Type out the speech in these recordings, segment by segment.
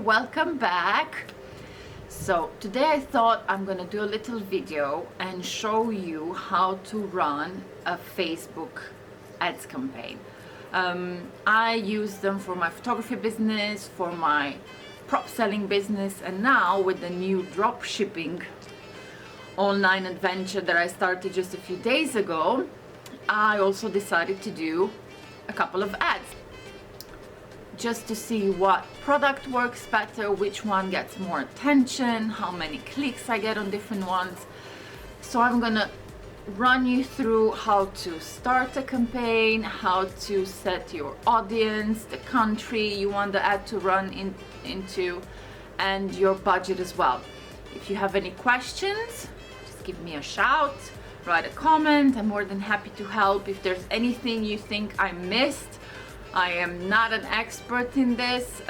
welcome back. So today I thought I'm gonna do a little video and show you how to run a Facebook ads campaign. I use them for my photography business, for my prop selling business, and now with the new dropshipping online adventure that I started just a few days ago, I also decided to do a couple of ads just to see what product works better, which one gets more attention, how many clicks I get on different ones. So I'm gonna run you through how to start a campaign, how to set your audience, the country you want the ad to run into, and your budget as well. If you have any questions, just give me a shout, write a comment. I'm more than happy to help. If there's anything you think I missed, I am not an expert in this.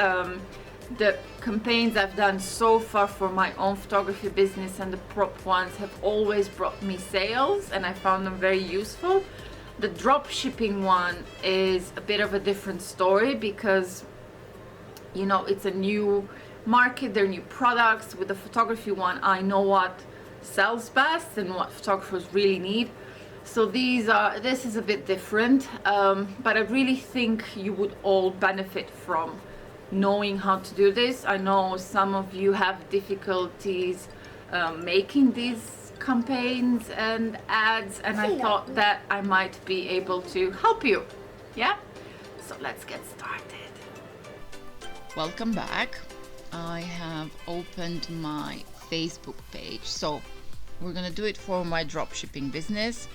The campaigns I've done so far for my own photography business and the prop ones have always brought me sales, and I found them very useful. The drop shipping one is a bit of a different story because, you know, it's a new market, they're new products. With the photography one, I know what sells best and what photographers really need. So this is a bit different, but I really think you would all benefit from knowing how to do this. I know some of you have difficulties making these campaigns and ads, and I thought that I might be able to help you. Yeah? So let's get started. Welcome back. I have opened my Facebook page. So we're gonna do it for my dropshipping business.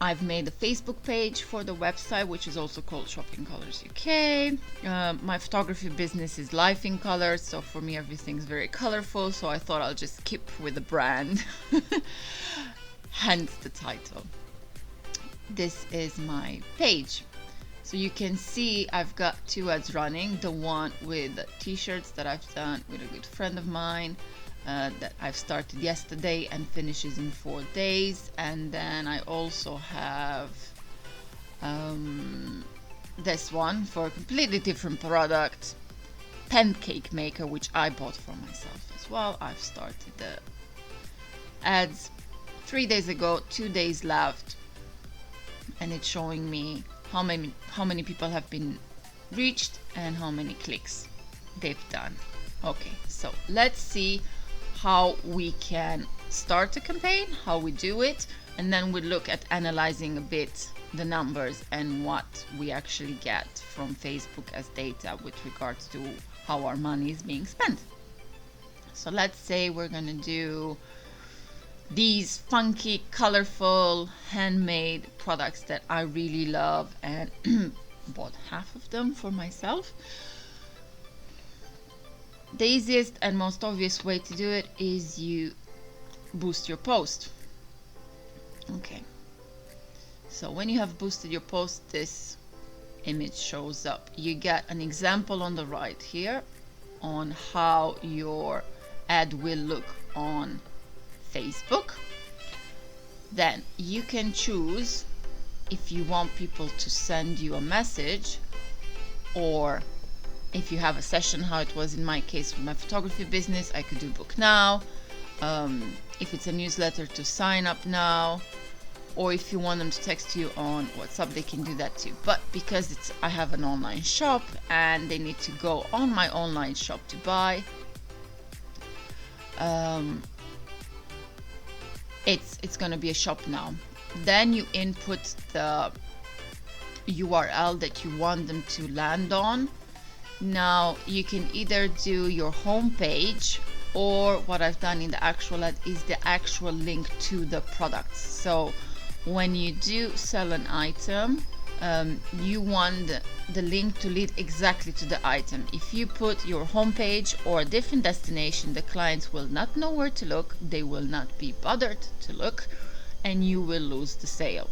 I've made a Facebook page for the website, which is also called Shopping Colors UK. My photography business is Life in Colors, so for me everything's very colorful, so I thought I'll just keep with the brand, hence the title. This is my page. So you can see I've got two ads running, the one with the t-shirts that I've done with a good friend of mine, that I've started yesterday and finishes in 4 days, and then I also have this one for a completely different product, pancake maker, which I bought for myself as well. I've started the ads 3 days ago, 2 days left, and it's showing me how many people have been reached and how many clicks they've done. Okay, so let's see how we can start a campaign, how we do it, and then we look at analyzing a bit the numbers and what we actually get from Facebook as data with regards to how our money is being spent. So let's say we're gonna do these funky, colorful, handmade products that I really love and bought half of them for myself. The easiest and most obvious way to do it is you boost your post. Okay, so when you have boosted your post, this image shows up. You get an example on the right here on how your ad will look on Facebook. Then you can choose if you want people to send you a message, or if you have a session, how it was in my case with my photography business, I could do book now. If it's a newsletter, to sign up now, or if you want them to text you on WhatsApp, they can do that too. But because I have an online shop and they need to go on my online shop to buy, it's gonna be a shop now. Then you input the URL that you want them to land on. Now you can either do your home page, or what I've done in the actual ad is the actual link to the products. So when you do sell an item, you want the link to lead exactly to the item. If you put your home page or a different destination, the clients will not know where to look, they will not be bothered to look, and you will lose the sale.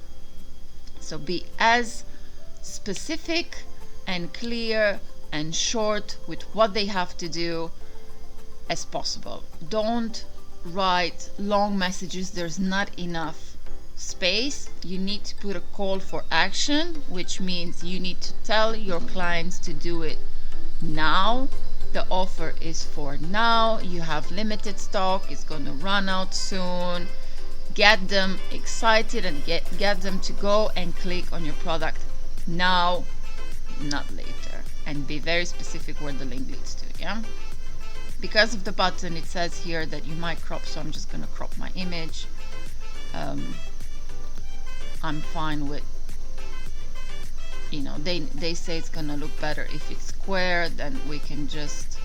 So be as specific and clear and short with what they have to do as possible. Don't write long messages, there's not enough space. You need to put a call for action, which means you need to tell your clients to do it now The offer is for now. You have limited stock. It's going to run out soon. Get them excited and get them to go and click on your product now, not later. And be very specific where the link leads to, yeah? Because of the button, it says here that you might crop, so I'm just going to crop my image. I'm fine with, you know, they say it's going to look better if it's square, then we can just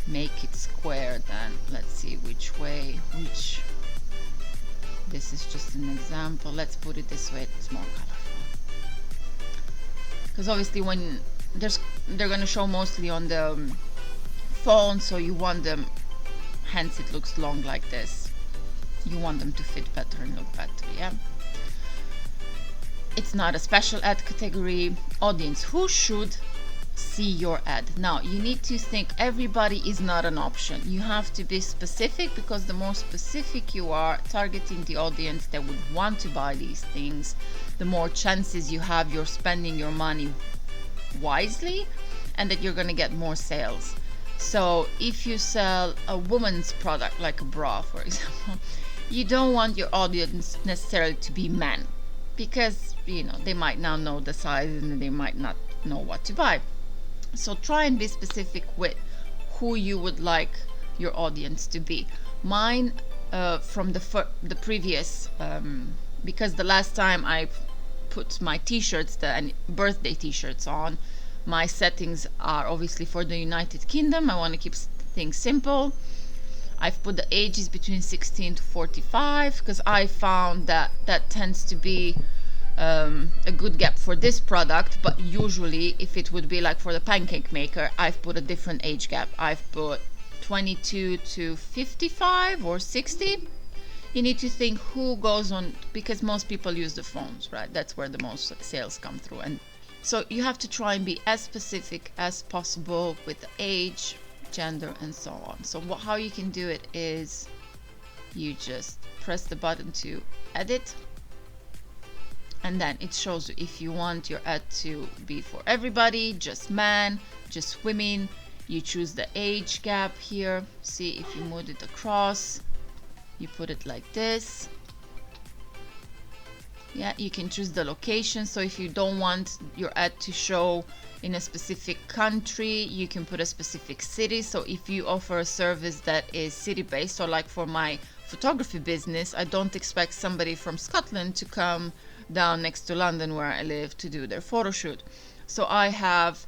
make it square. Then let's see which way, this is just an example. Let's put it this way, it's more colorful. Because obviously when they're going to show mostly on the phone, so you want them, hence it looks long like this. You want them to fit better and look better, yeah? It's not a special ad category. Audience, who should see your ad? Now, you need to think everybody is not an option. You have to be specific, because the more specific you are, targeting the audience that would want to buy these things, the more chances you have you're spending your money wisely and that you're going to get more sales. So if you sell a woman's product like a bra, for example, you don't want your audience necessarily to be men, because, you know, they might now know the size and they might not know what to buy. So try and be specific with who you would like your audience to be. Mine from the previous, because the last time I put my t-shirts, the birthday t-shirts on, my settings are obviously for the United Kingdom. I want to keep things simple. I've put the ages between 16 to 45, because I found that tends to be a good gap for this product. But usually if it would be like for the pancake maker, I've put a different age gap. I've put 22 to 55 or 60. You need to think who goes on, because most people use the phones, right? That's where the most sales come through. And so you have to try and be as specific as possible with the age, gender, and so on. So how you can do it is you just press the button to edit, and then it shows you if you want your ad to be for everybody, just men, just women. You choose the age gap here. See, if you move it across, you put it like this. Yeah, you can choose the location. So if you don't want your ad to show in a specific country, you can put a specific city. So if you offer a service that is city-based, so like for my photography business, I don't expect somebody from Scotland to come down next to London where I live to do their photo shoot. So I have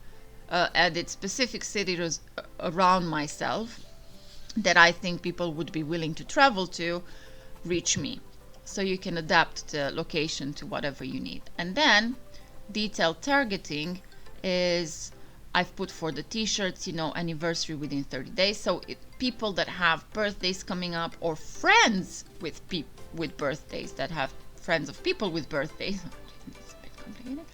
added specific cities around myself that I think people would be willing to travel to reach me. So you can adapt the location to whatever you need. And then detailed targeting is, I've put for the t-shirts, you know, anniversary within 30 days. So people that have birthdays coming up, or friends with birthdays that have friends of people with birthdays. It's a bit complicated.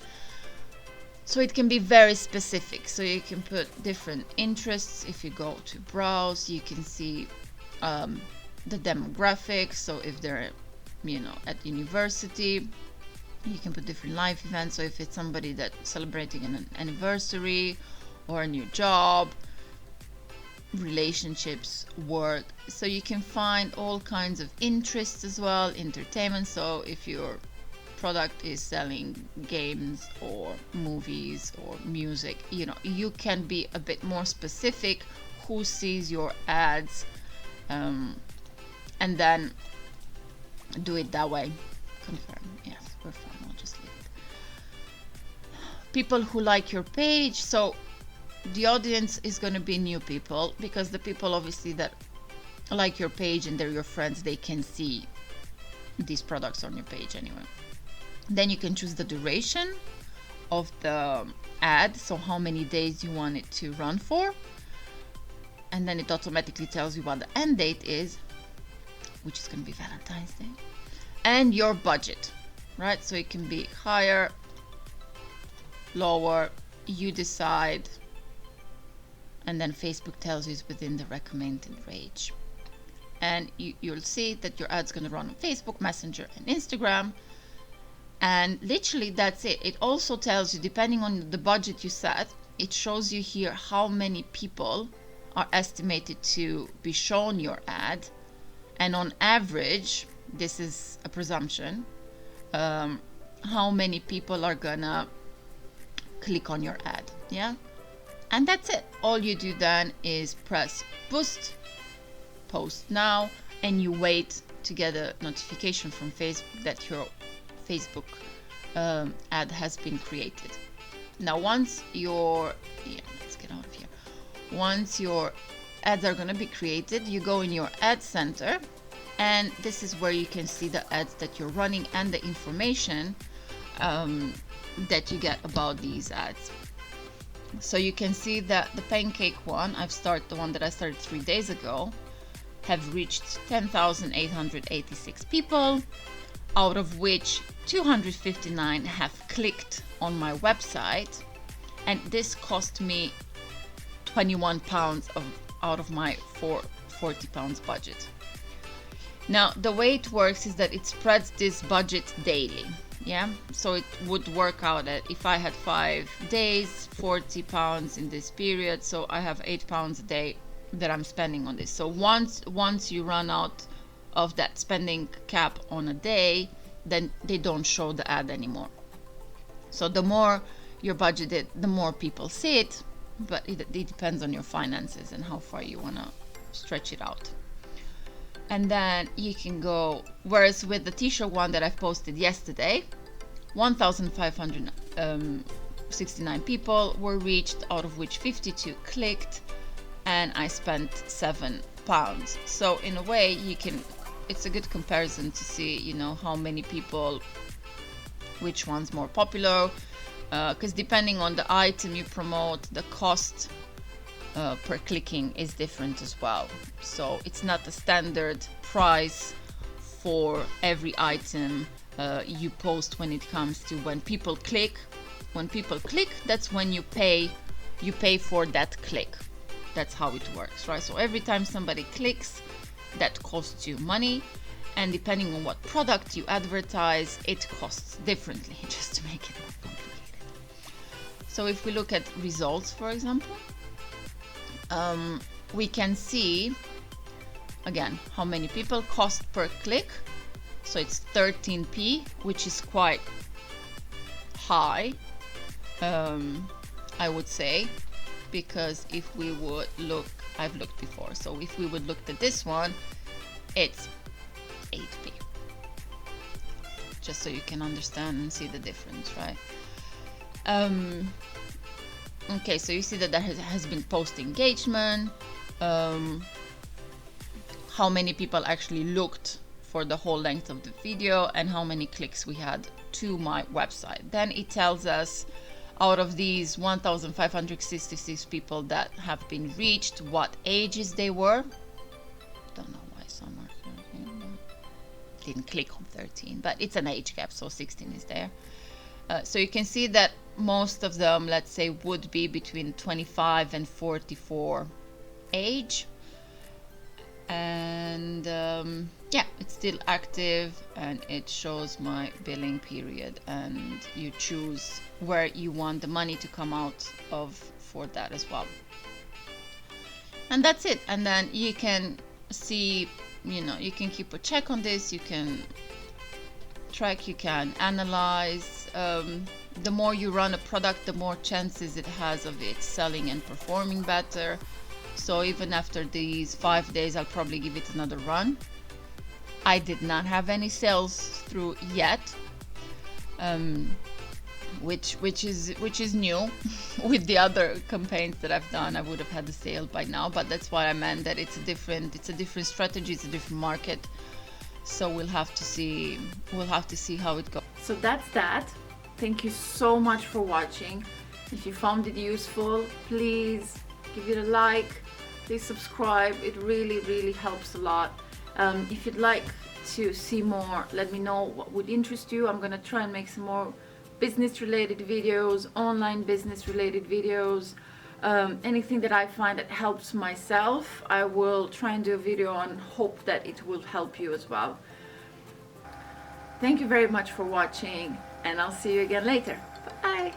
So it can be very specific. So you can put different interests. If you go to browse, you can see the demographics. So if they're, you know, at university, you can put different life events. So if it's somebody that's celebrating an anniversary or a new job, relationships, work. So you can find all kinds of interests as well, entertainment. So if your product is selling games or movies or music, you know, you can be a bit more specific who sees your ads, and then do it that way. Confirm. Yes, we're fine. I'll just leave it. People who like your page. So the audience is going to be new people, because the people obviously that like your page and they're your friends, they can see these products on your page anyway. Then you can choose the duration of the ad, so how many days you want it to run for, and then it automatically tells you what the end date is, which is going to be Valentine's Day, and your budget, right? So it can be higher, lower, you decide, and then Facebook tells you it's within the recommended range. And you'll see that your ad's going to run on Facebook, Messenger, and Instagram. And literally that's it. It also tells you, depending on the budget you set, it shows you here how many people are estimated to be shown your ad, and on average, this is a presumption, how many people are gonna click on your ad. Yeah, and that's it. All you do then is press boost, post now, and you wait to get a notification from Facebook that your Facebook ad has been created. Now once your let's get out of here. Once your ads are going to be created, you go in your ad center, and this is where you can see the ads that you're running and the information that you get about these ads. So you can see that the pancake one, the one that I started 3 days ago, have reached 10,886 people, out of which 259 have clicked on my website, and this cost me £21 out of my £40 budget. Now the way it works is that it spreads this budget daily. Yeah, so it would work out that if I had 5 days, £40 in this period, so I have £8 a day that I'm spending on this. So once you run out of that spending cap on a day, then they don't show the ad anymore. So the more you're budgeted, the more people see it, but it depends on your finances and how far you want to stretch it out. And then you can go, whereas with the t-shirt one that I've posted yesterday, 1,569 people were reached, out of which 52 clicked, and I spent £7. So in a way, it's a good comparison to see, you know, how many people, which one's more popular, because depending on the item you promote, the cost per clicking is different as well. So it's not a standard price for every item you post when it comes to when people click. When people click, that's when you pay for that click. That's how it works, right? So every time somebody clicks, that costs you money, and depending on what product you advertise, it costs differently, just to make it more complicated. So if we look at results, for example, we can see again how many people, cost per click. So it's 13p, which is quite high, I would say, because if we would look, I've looked before, so if we would look at this one, it's 8p, just so you can understand and see the difference, right? Okay, so you see that there has been post engagement, how many people actually looked for the whole length of the video, and how many clicks we had to my website. Then it tells us, out of these 1,566 people that have been reached, what ages they were. Don't know why some are 13, didn't click on 13, but it's an age gap, so 16 is there. So you can see that most of them, let's say, would be between 25 and 44 age. And yeah, it's still active, and it shows my billing period, and you choose where you want the money to come out of for that as well. And that's it. And then you can see, you know, you can keep a check on this, you can track, you can analyze. The more you run a product, the more chances it has of it selling and performing better. So even after these 5 days, I'll probably give it another run. I did not have any sales through yet, which is new. With the other campaigns that I've done, I would have had the sale by now, but that's what I meant, that it's a different strategy, it's a different market. So we'll have to see how it goes. So that's that. Thank you so much for watching. If you found it useful, please give it a like, please subscribe. It really helps a lot. If you'd like to see more, let me know what would interest you. I'm gonna try and make some more business related videos, online business related videos, anything that I find that helps myself, I will try and do a video on, hope that it will help you as well. Thank you very much for watching, and I'll see you again later. Bye.